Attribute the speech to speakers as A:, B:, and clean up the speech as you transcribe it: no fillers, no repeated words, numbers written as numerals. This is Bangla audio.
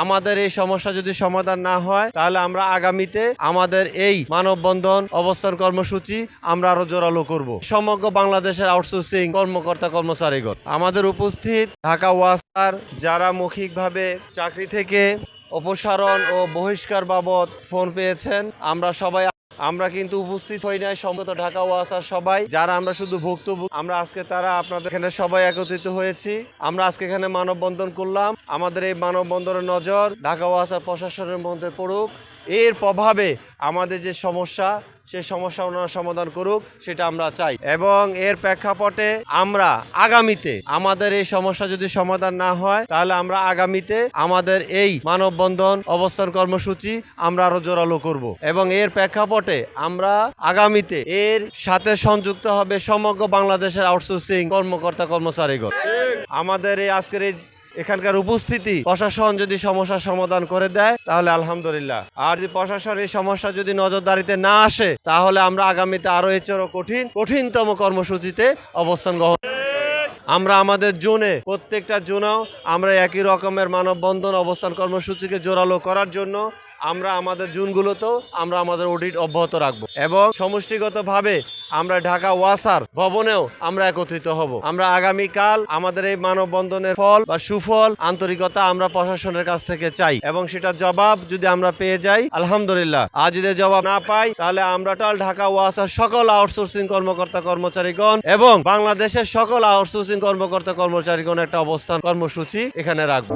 A: আমাদের এই সমস্যা যদি সমাধান না হয় তাহলে আমরা আগামীতে আমাদের এই মানববন্ধন অবস্থান কর্মসূচি আমরা আরো জোরালো করব। সমগ্র বাংলাদেশের আউটসোর্সিং কর্মকর্তা কর্মচারীগণ আমাদের উপস্থিত, ঢাকা ওয়াসার যারা মৌখিকভাবে চাকরি থেকে অপসারণ ও বহিষ্কার বাবদ ফোন পেয়েছেন, আমরা কিন্তু উপস্থিত হই নাই সম্মত ঢাকা ওয়াসার সবাই, যারা আমরা শুধু ভুক্তভোগী। আমরা আজকে তারা আপনাদের এখানে সবাই একত্রিত হয়েছি। আমরা আজকে এখানে মানববন্ধন করলাম। আমাদের এই মানববন্ধনের নজর ঢাকা ওয়াসার প্রশাসনের মধ্যে পড়ুক। এর প্রভাবে আমাদের যে সমস্যা, সেই সমস্যা ওনারা সমাধান করুক, সেটা আমরা চাই। এবং এর প্রেক্ষাপটে আমরা আগামীতে আমাদের এই সমস্যা যদি সমাধান না হয় তাহলে আমরা আগামীতে আমাদের এই মানববন্ধন অবস্থান কর্মসূচি আমরা আরো জোরালো করব। এবং এর প্রেক্ষাপটে আমরা আগামীতে এর সাথে সংযুক্ত হবে সমগ্র বাংলাদেশের আউটসোর্সিং কর্মকর্তা কর্মচারীগণ। আমাদের এই আজকের এই এখানকার উপস্থিতি প্রশাসন যদি সমস্যার সমাধান করে দেয় তাহলে আলহামদুলিল্লাহ। আর যদি প্রশাসন এই সমস্যা যদি নজরদারিতে না আসে তাহলে আমরা আগামীতে আরো এছাড়াও কঠিনতম কর্মসূচিতে অবস্থান গ্রহণ। আমরা আমাদের জোনে প্রত্যেকটা জোনেও আমরা একই রকমের মানববন্ধন অবস্থান কর্মসূচিকে জোরালো করার জন্য আমরা আমাদের জোনগুলোতেও আমরা আমাদের অডিট অব্যাহত রাখবো। এবং সমষ্টিগতভাবে আমরা ঢাকা ওয়াসার ভবনেও আমরা একত্রিত হব। আমরা আগামীকাল আমাদের এই মানববন্ধনের ফল বা সুফল আন্তরিকতা আমরা প্রশাসনের কাছ থেকে চাই, এবং সেটা জবাব যদি আমরা পেয়ে যাই আলহামদুলিল্লাহ। আর যদি জবাব না পাই তাহলে আমরা ঢাকা ওয়াসার সকল আউটসোর্সিং কর্মকর্তা কর্মচারীগণ এবং বাংলাদেশের সকল আউটসোর্সিং কর্মকর্তা কর্মচারীগণ একটা অবস্থান কর্মসূচি এখানে রাখবো।